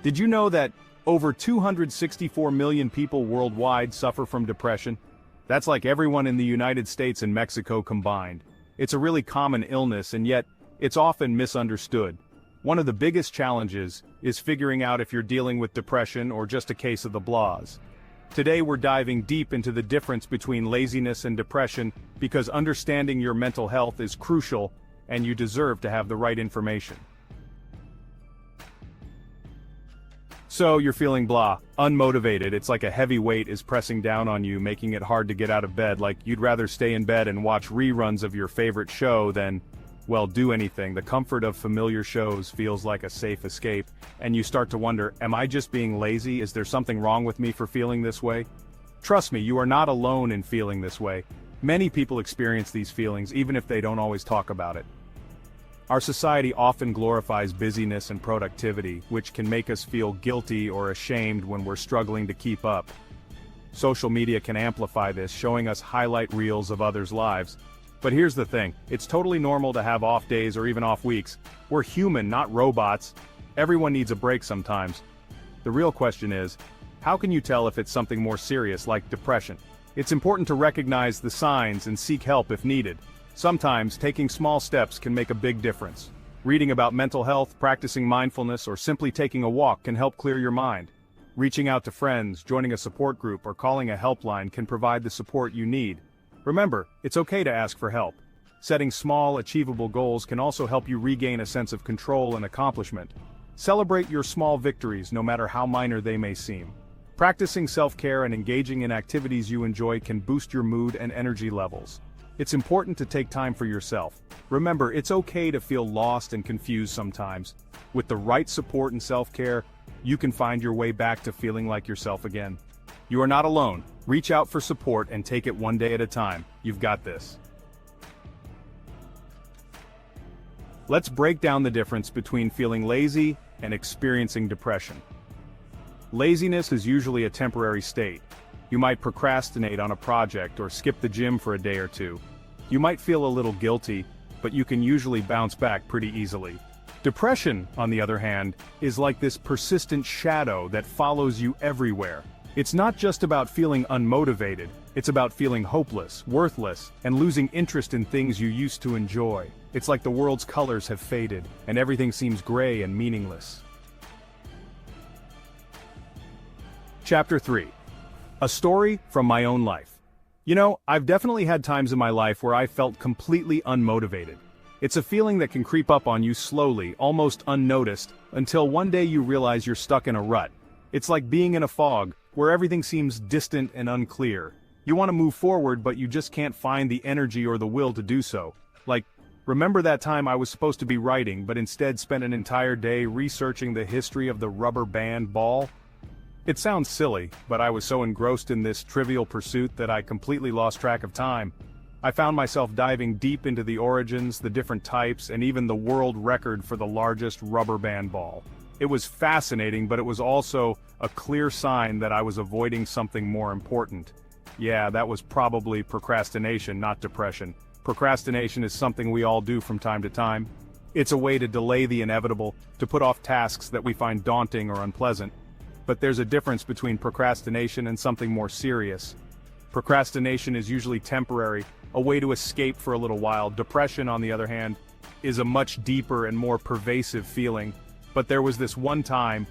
Did you know that over 264 million people worldwide suffer from depression? That's like everyone in the United States and Mexico combined. It's a really common illness, and yet, it's often misunderstood. One of the biggest challenges is figuring out if you're dealing with depression or just a case of the blahs. Today we're diving deep into the difference between laziness and depression because understanding your mental health is crucial and you deserve to have the right information. So you're feeling blah, unmotivated. It's like a heavy weight is pressing down on you, making it hard to get out of bed, like you'd rather stay in bed and watch reruns of your favorite show than, well, do anything. The comfort of familiar shows feels like a safe escape, and you start to wonder, am I just being lazy? Is there something wrong with me for feeling this way? Trust me, you are not alone in feeling this way. Many people experience these feelings, even if they don't always talk about it. Our society often glorifies busyness and productivity, which can make us feel guilty or ashamed when we're struggling to keep up. Social media can amplify this, showing us highlight reels of others' lives. But here's the thing, it's totally normal to have off days or even off weeks. We're human, not robots. Everyone needs a break sometimes. The real question is, how can you tell if it's something more serious like depression? It's important to recognize the signs and seek help if needed. Sometimes, taking small steps can make a big difference. Reading about mental health, practicing mindfulness, or simply taking a walk can help clear your mind. Reaching out to friends, joining a support group, or calling a helpline can provide the support you need. Remember, it's okay to ask for help. Setting small, achievable goals can also help you regain a sense of control and accomplishment. Celebrate your small victories, no matter how minor they may seem. Practicing self-care and engaging in activities you enjoy can boost your mood and energy levels. It's important to take time for yourself. Remember, it's okay to feel lost and confused sometimes. With the right support and self-care, you can find your way back to feeling like yourself again. You are not alone. Reach out for support and take it one day at a time. You've got this. Let's break down the difference between feeling lazy and experiencing depression. Laziness is usually a temporary state. You might procrastinate on a project or skip the gym for a day or two. You might feel a little guilty, but you can usually bounce back pretty easily. Depression, on the other hand, is like this persistent shadow that follows you everywhere. It's not just about feeling unmotivated, it's about feeling hopeless, worthless, and losing interest in things you used to enjoy. It's like the world's colors have faded, and everything seems gray and meaningless. Chapter 3. A story from my own life. You know, I've definitely had times in my life where I felt completely unmotivated. It's a feeling that can creep up on you slowly, almost unnoticed, until one day you realize you're stuck in a rut. It's like being in a fog, where everything seems distant and unclear. You want to move forward, but you just can't find the energy or the will to do so. Like, remember that time I was supposed to be writing, but instead spent an entire day researching the history of the rubber band ball? It sounds silly, but I was so engrossed in this trivial pursuit that I completely lost track of time. I found myself diving deep into the origins, the different types, and even the world record for the largest rubber band ball. It was fascinating, but it was also a clear sign that I was avoiding something more important. Yeah, that was probably procrastination, not depression. Procrastination is something we all do from time to time. It's a way to delay the inevitable, to put off tasks that we find daunting or unpleasant. But there's a difference between procrastination and something more serious. Procrastination is usually temporary, a way to escape for a little while. Depression, on the other hand, is a much deeper and more pervasive feeling. But there was this one time,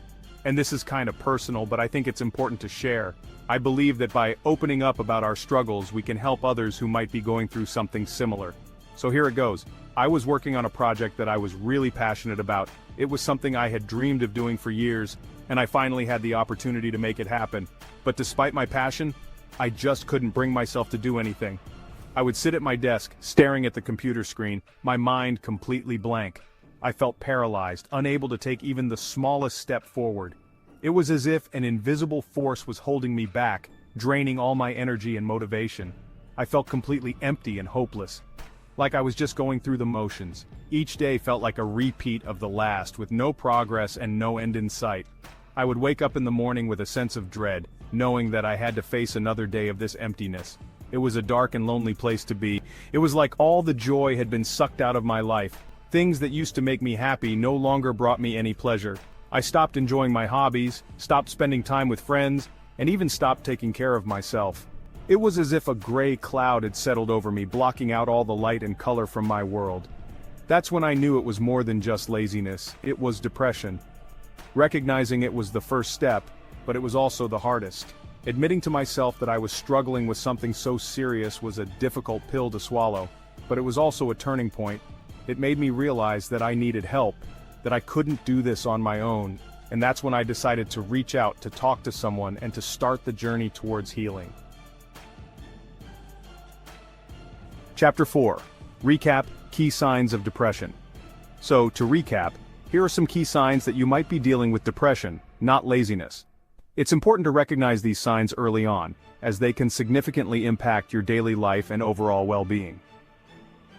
and this is kind of personal, but I think it's important to share. I believe that by opening up about our struggles, we can help others who might be going through something similar. So here it goes. I was working on a project that I was really passionate about. It was something I had dreamed of doing for years, and I finally had the opportunity to make it happen. But despite my passion, I just couldn't bring myself to do anything. I would sit at my desk, staring at the computer screen, my mind completely blank. I felt paralyzed, unable to take even the smallest step forward. It was as if an invisible force was holding me back, draining all my energy and motivation. I felt completely empty and hopeless. Like I was just going through the motions. Each day felt like a repeat of the last, with no progress and no end in sight. I would wake up in the morning with a sense of dread, knowing that I had to face another day of this emptiness. It was a dark and lonely place to be. It was like all the joy had been sucked out of my life. Things that used to make me happy no longer brought me any pleasure. I stopped enjoying my hobbies, stopped spending time with friends, and even stopped taking care of myself. It was as if a gray cloud had settled over me, blocking out all the light and color from my world. That's when I knew it was more than just laziness, it was depression. Recognizing it was the first step, but it was also the hardest. Admitting to myself that I was struggling with something so serious was a difficult pill to swallow, but it was also a turning point. It made me realize that I needed help, that I couldn't do this on my own, and that's when I decided to reach out, to talk to someone, and to start the journey towards healing. Chapter 4. Recap: Key Signs of Depression. So, to recap, here are some key signs that you might be dealing with depression, not laziness. It's important to recognize these signs early on, as they can significantly impact your daily life and overall well-being.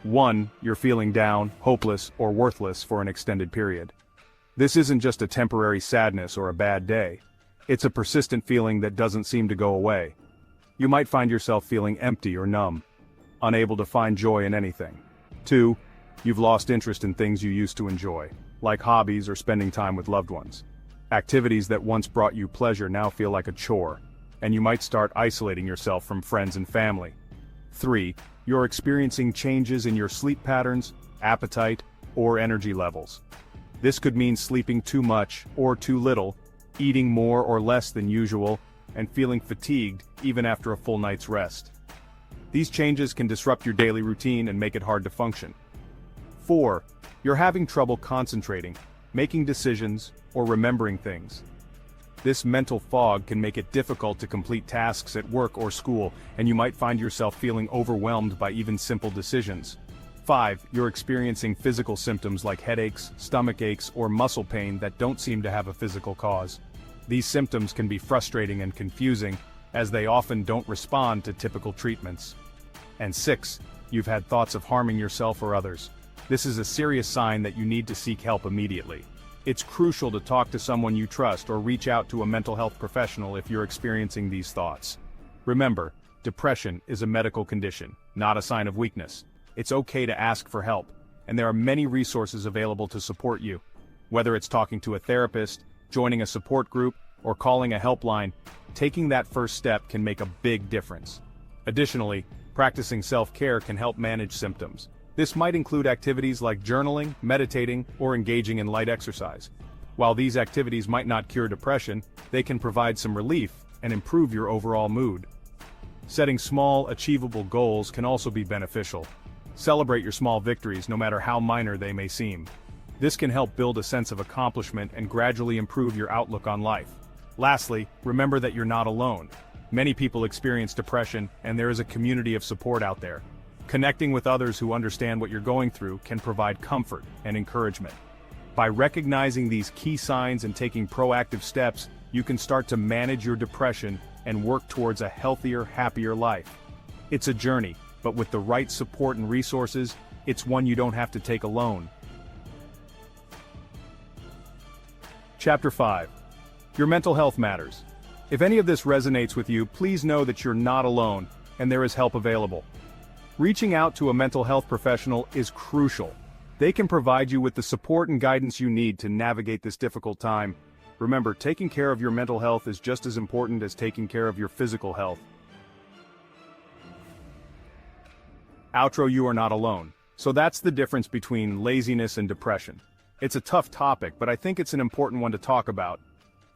1. You're feeling down, hopeless, or worthless for an extended period. This isn't just a temporary sadness or a bad day. It's a persistent feeling that doesn't seem to go away. You might find yourself feeling empty or numb, unable to find joy in anything. 2. You've lost interest in things you used to enjoy, like hobbies or spending time with loved ones. Activities that once brought you pleasure now feel like a chore, and you might start isolating yourself from friends and family. 3. You're experiencing changes in your sleep patterns, appetite, or energy levels. This could mean sleeping too much or too little, eating more or less than usual, and feeling fatigued even after a full night's rest. These changes can disrupt your daily routine and make it hard to function. 4. You're having trouble concentrating, making decisions, or remembering things. This mental fog can make it difficult to complete tasks at work or school, and you might find yourself feeling overwhelmed by even simple decisions. 5. You're experiencing physical symptoms like headaches, stomach aches, or muscle pain that don't seem to have a physical cause. These symptoms can be frustrating and confusing, as they often don't respond to typical treatments. And 6. You've had thoughts of harming yourself or others. This is a serious sign that you need to seek help immediately. It's crucial to talk to someone you trust or reach out to a mental health professional if you're experiencing these thoughts. Remember, depression is a medical condition, not a sign of weakness. It's okay to ask for help, and there are many resources available to support you. Whether it's talking to a therapist, joining a support group, or calling a helpline, taking that first step can make a big difference. Additionally, practicing self-care can help manage symptoms. This might include activities like journaling, meditating, or engaging in light exercise. While these activities might not cure depression, they can provide some relief and improve your overall mood. Setting small, achievable goals can also be beneficial. Celebrate your small victories, no matter how minor they may seem. This can help build a sense of accomplishment and gradually improve your outlook on life. Lastly, remember that you're not alone. Many people experience depression, and there is a community of support out there. Connecting with others who understand what you're going through can provide comfort and encouragement. By recognizing these key signs and taking proactive steps, you can start to manage your depression and work towards a healthier, happier life. It's a journey, but with the right support and resources, it's one you don't have to take alone. Chapter 5. Your mental health matters. If any of this resonates with you, please know that you're not alone, and there is help available. Reaching out to a mental health professional is crucial. They can provide you with the support and guidance you need to navigate this difficult time. Remember, taking care of your mental health is just as important as taking care of your physical health. Outro: You are not alone. So that's the difference between laziness and depression. It's a tough topic, but I think it's an important one to talk about.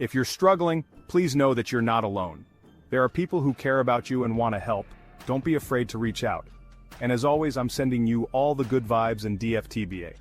If you're struggling, please know that you're not alone. There are people who care about you and want to help. Don't be afraid to reach out. And as always, I'm sending you all the good vibes and DFTBA.